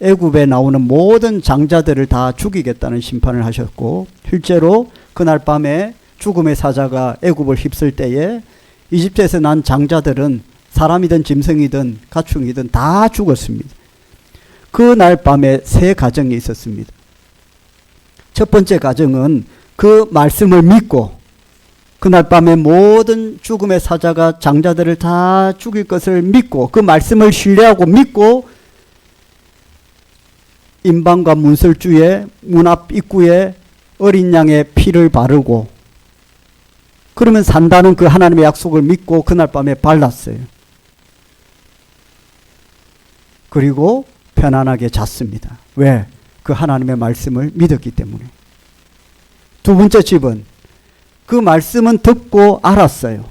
[SPEAKER 1] 애굽에 나오는 모든 장자들을 다 죽이겠다는 심판을 하셨고, 실제로 그날 밤에 죽음의 사자가 애굽을 휩쓸 때에 이집트에서 난 장자들은 사람이든 짐승이든 가축이든 다 죽었습니다. 그날 밤에 세 가정이 있었습니다. 첫 번째 가정은 그 말씀을 믿고 그날 밤에 모든 죽음의 사자가 장자들을 다 죽일 것을 믿고 그 말씀을 신뢰하고 믿고 임방과 문설주의 문 앞 입구에 어린 양의 피를 바르고 그러면 산다는 그 하나님의 약속을 믿고 그날 밤에 발랐어요. 그리고 편안하게 잤습니다. 왜? 그 하나님의 말씀을 믿었기 때문에. 두 번째 집은 그 말씀은 듣고 알았어요.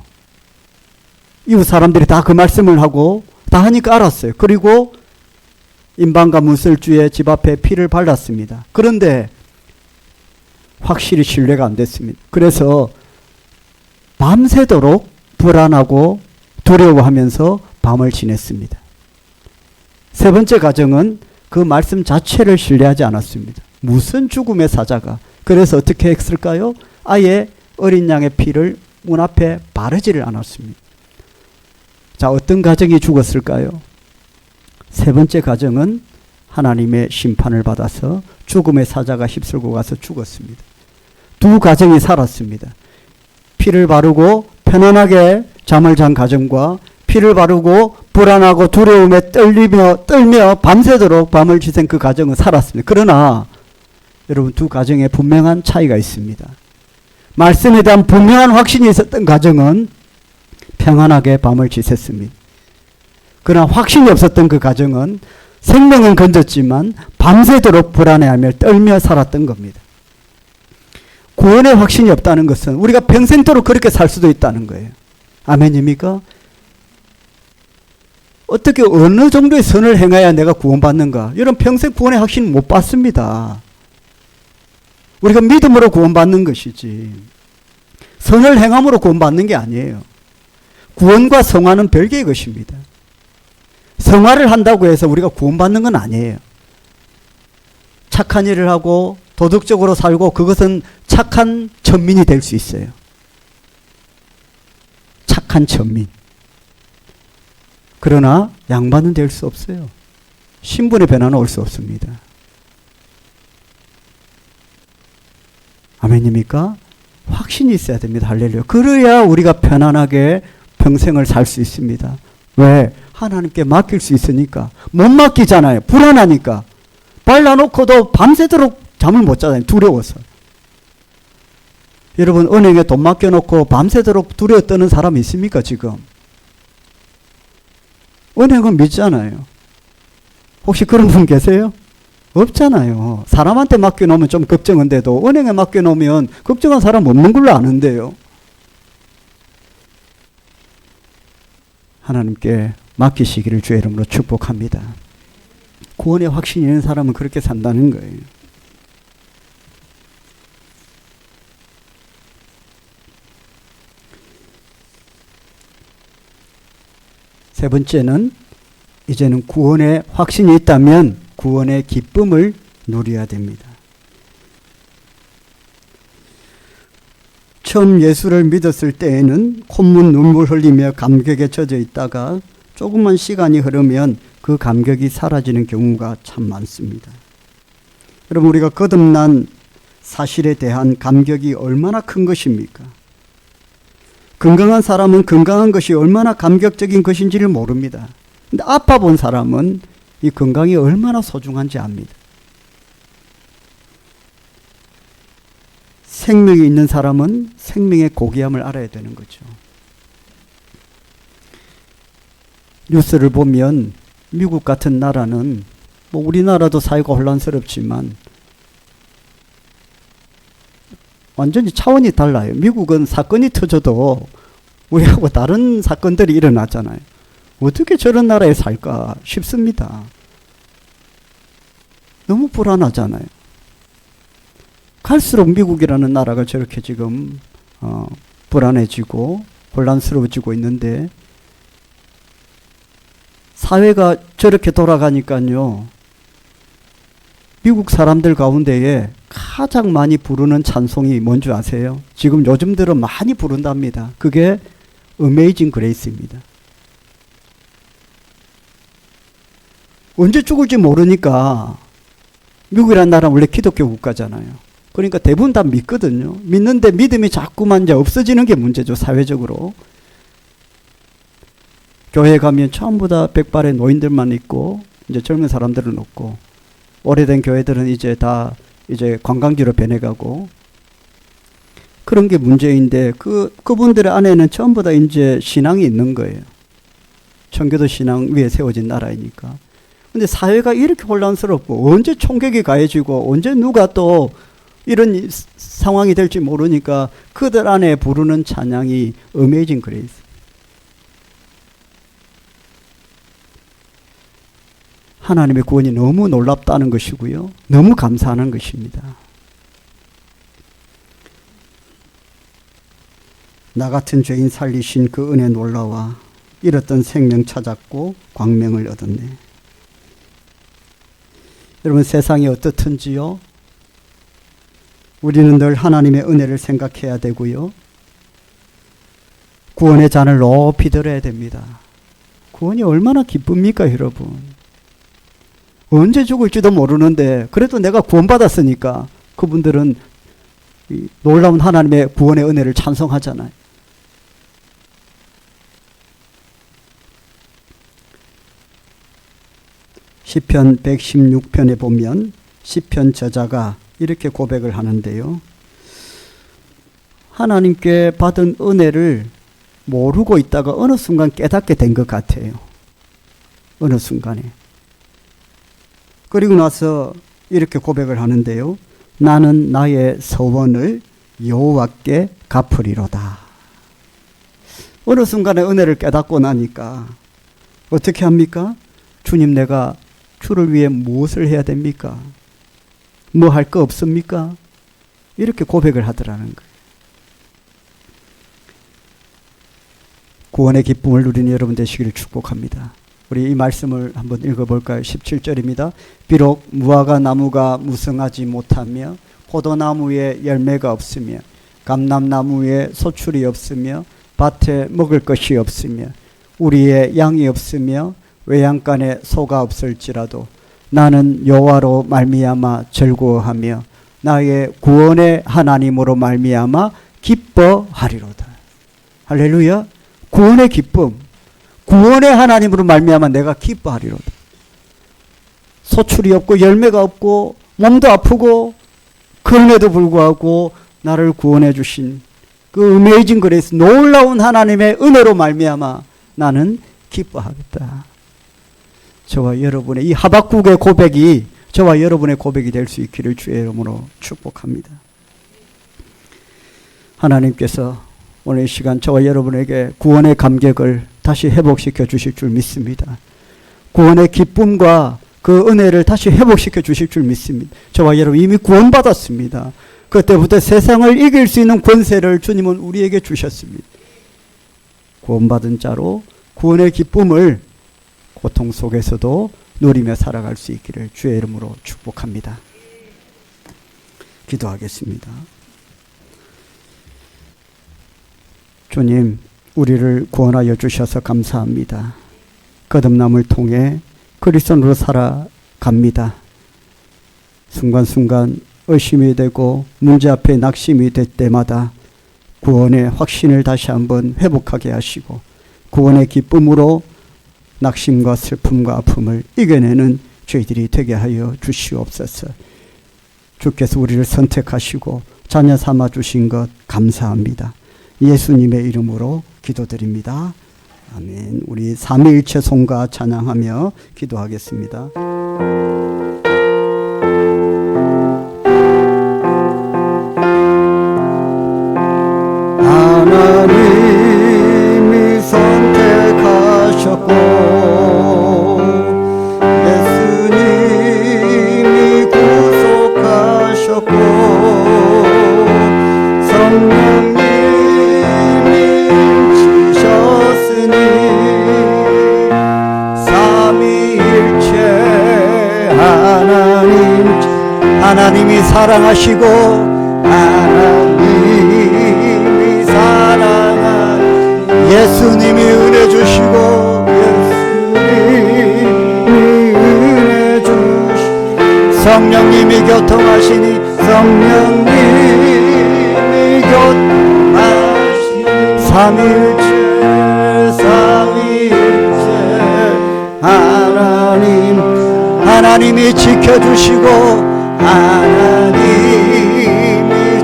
[SPEAKER 1] 이웃 사람들이 다 그 말씀을 하고 다 하니까 알았어요. 그리고 임방과 문설주의 집 앞에 피를 발랐습니다. 그런데 확실히 신뢰가 안 됐습니다. 그래서 밤새도록 불안하고 두려워하면서 밤을 지냈습니다. 세 번째 가정은 그 말씀 자체를 신뢰하지 않았습니다. 무슨 죽음의 사자가. 그래서 어떻게 했을까요? 아예 어린 양의 피를 문 앞에 바르지를 않았습니다. 자, 어떤 가정이 죽었을까요? 세 번째 가정은 하나님의 심판을 받아서 죽음의 사자가 휩쓸고 가서 죽었습니다. 두 가정이 살았습니다. 피를 바르고 편안하게 잠을 잔 가정과 피를 바르고 불안하고 두려움에 떨며 밤새도록 밤을 지샌 그 가정은 살았습니다. 그러나 여러분 두 가정에 분명한 차이가 있습니다. 말씀에 대한 분명한 확신이 있었던 가정은 평안하게 밤을 지샜습니다. 그러나 확신이 없었던 그 가정은 생명은 건졌지만 밤새도록 불안해하며 떨며 살았던 겁니다. 구원의 확신이 없다는 것은 우리가 평생도록 그렇게 살 수도 있다는 거예요. 아멘입니까? 어떻게 어느 정도의 선을 행해야 내가 구원받는가? 여러분 평생 구원의 확신 못 받습니다. 우리가 믿음으로 구원받는 것이지 선을 행함으로 구원받는 게 아니에요. 구원과 성화는 별개의 것입니다. 성화를 한다고 해서 우리가 구원받는 건 아니에요. 착한 일을 하고 도덕적으로 살고 그것은 착한 천민이 될 수 있어요. 착한 천민. 그러나 양반은 될 수 없어요. 신분의 변화는 올 수 없습니다. 아멘입니까? 확신이 있어야 됩니다. 할렐루야. 그래야 우리가 편안하게 평생을 살 수 있습니다. 왜? 하나님께 맡길 수 있으니까. 못 맡기잖아요. 불안하니까. 발라놓고도 밤새도록 잠을 못 자잖아요. 두려워서. 여러분, 은행에 돈 맡겨놓고 밤새도록 두려워 떠는 사람 있습니까, 지금? 은행은 믿잖아요. 혹시 그런 분 계세요? 없잖아요. 사람한테 맡겨놓으면 좀 걱정인데도 은행에 맡겨놓으면 걱정한 사람 없는 걸로 아는데요. 하나님께 맡기시기를 주의 이름으로 축복합니다. 구원의 확신이 있는 사람은 그렇게 산다는 거예요. 세 번째는 이제는 구원의 확신이 있다면 구원의 기쁨을 누려야 됩니다. 처음 예수를 믿었을 때에는 콧물 눈물 흘리며 감격에 젖어 있다가 조금만 시간이 흐르면 그 감격이 사라지는 경우가 참 많습니다. 여러분, 우리가 거듭난 사실에 대한 감격이 얼마나 큰 것입니까? 건강한 사람은 건강한 것이 얼마나 감격적인 것인지를 모릅니다. 근데 아파 본 사람은 이 건강이 얼마나 소중한지 압니다. 생명이 있는 사람은 생명의 고귀함을 알아야 되는 거죠. 뉴스를 보면 미국 같은 나라는 뭐 우리나라도 사회가 혼란스럽지만 완전히 차원이 달라요. 미국은 사건이 터져도 우리하고 다른 사건들이 일어나잖아요. 어떻게 저런 나라에 살까 싶습니다. 너무 불안하잖아요. 갈수록 미국이라는 나라가 저렇게 지금 불안해지고 혼란스러워지고 있는데 사회가 저렇게 돌아가니까요. 미국 사람들 가운데에 가장 많이 부르는 찬송이 뭔지 아세요? 지금 요즘 들어 많이 부른답니다. 그게 Amazing Grace입니다. 언제 죽을지 모르니까 미국이라는 나라는 원래 기독교 국가잖아요. 그러니까 대부분 다 믿거든요. 믿는데 믿음이 자꾸만 이제 없어지는 게 문제죠. 사회적으로. 교회 가면 전부 다 백발의 노인들만 있고 이제 젊은 사람들은 없고 오래된 교회들은 이제 다 이제 관광지로 변해가고 그런 게 문제인데 그분들의 안에는 전부 다 이제 신앙이 있는 거예요. 청교도 신앙 위에 세워진 나라이니까. 근데 사회가 이렇게 혼란스럽고 언제 총격이 가해지고 언제 누가 또 이런 상황이 될지 모르니까 그들 안에 부르는 찬양이 Amazing Grace. 하나님의 구원이 너무 놀랍다는 것이고요. 너무 감사하는 것입니다. 나 같은 죄인 살리신 그 은혜 놀라와 잃었던 생명 찾았고 광명을 얻었네. 여러분, 세상이 어떻든지요. 우리는 늘 하나님의 은혜를 생각해야 되고요. 구원의 잔을 높이 들어야 됩니다. 구원이 얼마나 기쁩니까, 여러분? 언제 죽을지도 모르는데 그래도 내가 구원받았으니까 그분들은 놀라운 하나님의 구원의 은혜를 찬송하잖아요. 시편 116편에 보면 시편 저자가 이렇게 고백을 하는데요. 하나님께 받은 은혜를 모르고 있다가 어느 순간 깨닫게 된 것 같아요. 어느 순간에. 그리고 나서 이렇게 고백을 하는데요. 나는 나의 서원을 여호와께 갚으리로다. 어느 순간에 은혜를 깨닫고 나니까 어떻게 합니까? 주님, 내가 주를 위해 무엇을 해야 됩니까? 뭐 할 거 없습니까? 이렇게 고백을 하더라는 거예요. 구원의 기쁨을 누리는 여러분 되시기를 축복합니다. 우리 이 말씀을 한번 읽어볼까요? 17절입니다. 비록 무화과 나무가 무성하지 못하며 포도나무에 열매가 없으며 감람나무에 소출이 없으며 밭에 먹을 것이 없으며 우리의 양이 없으며 외양간에 소가 없을지라도 나는 여호와로 말미암아 즐거워하며 나의 구원의 하나님으로 말미암아 기뻐하리로다. 할렐루야. 구원의 기쁨, 구원의 하나님으로 말미암아 내가 기뻐하리로다. 소출이 없고 열매가 없고 몸도 아프고 그럼에도 불구하고 나를 구원해 주신 그 어메이징 그레이스, 놀라운 하나님의 은혜로 말미암아 나는 기뻐하겠다. 저와 여러분의 이 하박국의 고백이 저와 여러분의 고백이 될 수 있기를 주의 이름으로 축복합니다. 하나님께서 오늘 이 시간 저와 여러분에게 구원의 감격을 다시 회복시켜 주실 줄 믿습니다. 구원의 기쁨과 그 은혜를 다시 회복시켜 주실 줄 믿습니다. 저와 여러분 이미 구원받았습니다. 그때부터 세상을 이길 수 있는 권세를 주님은 우리에게 주셨습니다. 구원받은 자로 구원의 기쁨을 고통 속에서도 누리며 살아갈 수 있기를 주의 이름으로 축복합니다. 기도하겠습니다. 주님, 우리를 구원하여 주셔서 감사합니다. 거듭남을 통해 그리스도로 살아갑니다. 순간순간 의심이 되고 문제 앞에 낙심이 될 때마다 구원의 확신을 다시 한번 회복하게 하시고 구원의 기쁨으로 낙심과 슬픔과 아픔을 이겨내는 저희들이 되게 하여 주시옵소서. 주께서 우리를 선택하시고 자녀 삼아 주신 것 감사합니다. 예수님의 이름으로 기도드립니다. 아멘. 우리 삼위일체 송가 찬양하며 기도하겠습니다. 하나님이 선택하셨고 예수님이 구속하셨고 성령님이 지셨으니 삼위일체 하나님이 사랑하시고 하나님이 사랑하시고 예수님이 은혜 주시고 예수님이 은혜 주시고 성령님이 교통하시니 성령님이 교통하시니 삼위일체 하나님이 지켜주시고 하나님이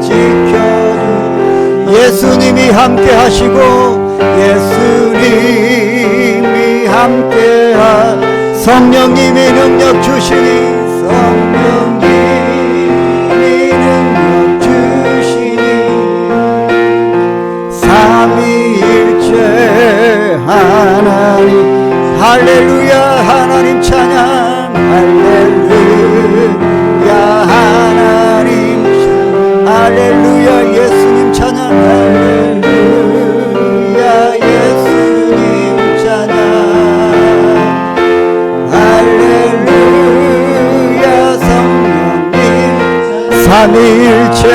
[SPEAKER 1] 지켜주시고 예수님이 함께 하시고 예수님이 함께 성령님이 능력 주시니 성령님이 능력 주시니 삼위일체 하나님 할렐루야 하나님 찬양 할렐루야 하나님 할렐루야 예수님 찬양 할렐루야 예수님 찬양 할렐루야 성령님 삼위일체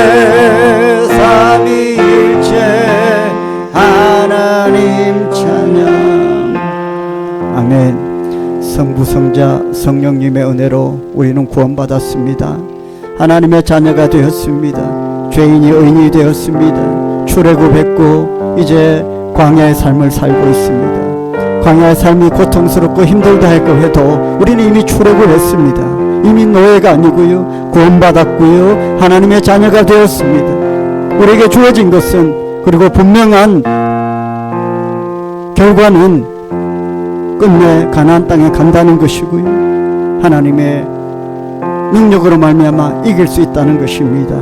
[SPEAKER 1] 하나님 찬양 아멘. 성부 성자 성령님의 은혜로 우리는 구원받았습니다. 하나님의 자녀가 되었습니다. 죄인이 의인이 되었습니다. 출애굽했고 이제 광야의 삶을 살고 있습니다. 광야의 삶이 고통스럽고 힘들다 할까 해도 우리는 이미 출애굽했습니다. 이미 노예가 아니고요 구원받았고요 하나님의 자녀가 되었습니다. 우리에게 주어진 것은 그리고 분명한 결과는 끝내 가나안 땅에 간다는 것이고요 하나님의 능력으로 말미암아 이길 수 있다는 것입니다.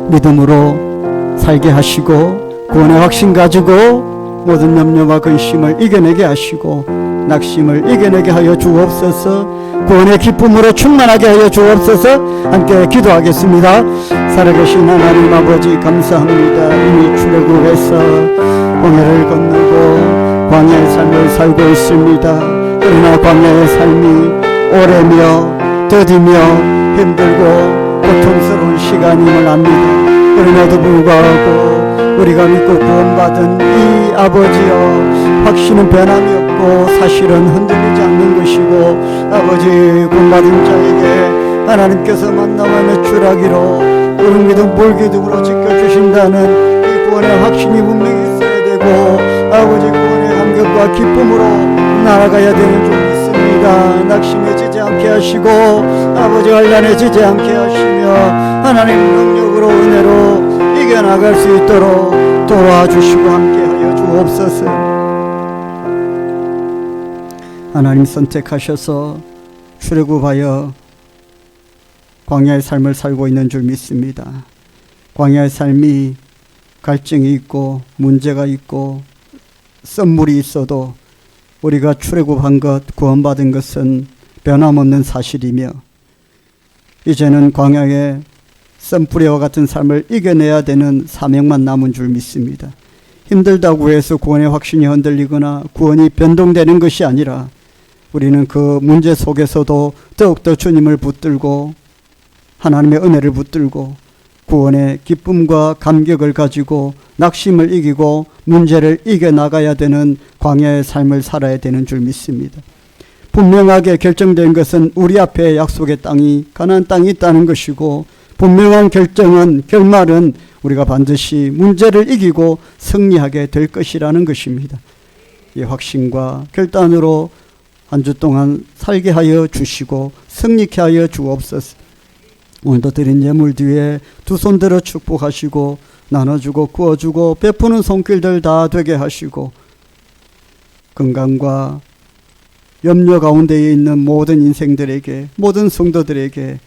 [SPEAKER 1] 믿음으로 살게 하시고 구원의 확신 가지고 모든 염려와 근심을 이겨내게 하시고 낙심을 이겨내게 하여 주옵소서. 구원의 기쁨으로 충만하게 하여 주옵소서. 함께 기도하겠습니다. 살아계신 하나님 아버지 감사합니다. 이미 출애굽해서 홍해를 건너고 광야의 삶을 살고 있습니다. 그러나 광야의 삶이 오래며 더디며 힘들고 고통스러운 시간임을 압니다. 그럼에도 불구하고 우리가 믿고 구원받은 이 아버지여 확신은 변함이 없고 사실은 흔들리지 않는 것이고 아버지 구원받은 자에게 하나님께서 만나와 매출하기로 푸른 기둥 물기둥으로 지켜주신다는 이 구원의 확신이 분명히 있어야 되고 아버지 구원의 감격과 기쁨으로 나아가야 되는 줄 믿습니다. 낙심해지지 않게 하시고 아버지 혼란해지지 않게 하시며 하나님 능력으로 은혜로 이겨나갈 수 있도록 도와주시고 함께하여 주옵소서. 하나님 선택하셔서 출애굽하여 광야의 삶을 살고 있는 줄 믿습니다. 광야의 삶이 갈증이 있고 문제가 있고 썸물이 있어도 우리가 출애굽한 것, 구원받은 것은 변함없는 사실이며 이제는 광야의 썸뿌리와 같은 삶을 이겨내야 되는 사명만 남은 줄 믿습니다. 힘들다고 해서 구원의 확신이 흔들리거나 구원이 변동되는 것이 아니라 우리는 그 문제 속에서도 더욱더 주님을 붙들고 하나님의 은혜를 붙들고 구원의 기쁨과 감격을 가지고 낙심을 이기고 문제를 이겨나가야 되는 광야의 삶을 살아야 되는 줄 믿습니다. 분명하게 결정된 것은 우리 앞에 약속의 땅이 가나안 땅이 있다는 것이고 분명한 결말은 우리가 반드시 문제를 이기고 승리하게 될 것이라는 것입니다. 이 확신과 결단으로 한 주 동안 살게 하여 주시고 승리케 하여 주옵소서. 오늘도 드린 예물 뒤에 두 손 들어 축복하시고 나눠주고 구워주고 베푸는 손길들 다 되게 하시고 건강과 염려 가운데에 있는 모든 인생들에게 모든 성도들에게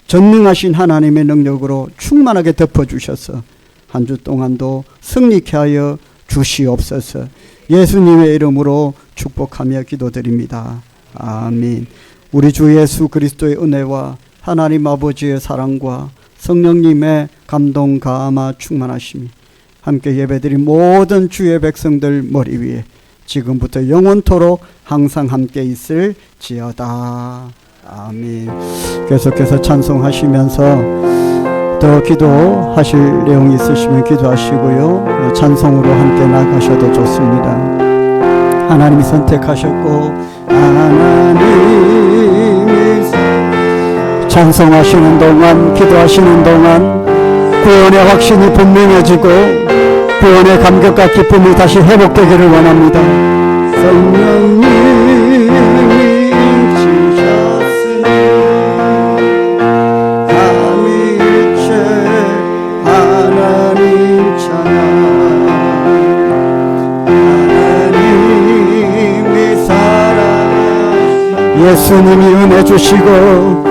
[SPEAKER 1] 전능하신 하나님의 능력으로 충만하게 덮어주셔서 한 주 동안도 승리케 하여 주시옵소서. 예수님의 이름으로 축복하며 기도드립니다. 아멘. 우리 주 예수 그리스도의 은혜와 하나님 아버지의 사랑과 성령님의 감동 감화 충만하심이 함께 예배드린 모든 주의 백성들 머리 위에 지금부터 영원토록 항상 함께 있을지어다. 아멘. 계속해서 찬송하시면서 더 기도하실 내용이 있으시면 기도하시고요. 찬송으로 함께 나가셔도 좋습니다. 하나님이 선택하셨고 하나님이 찬송하시는 동안 기도하시는 동안 구원의 확신이 분명해지고 구원의 감격과 기쁨이 다시 회복되기를 원합니다. 성령님이 지셨으니 감일체 하나님 찬양 하나님이 사랑하시니 예수님이 은혜 주시고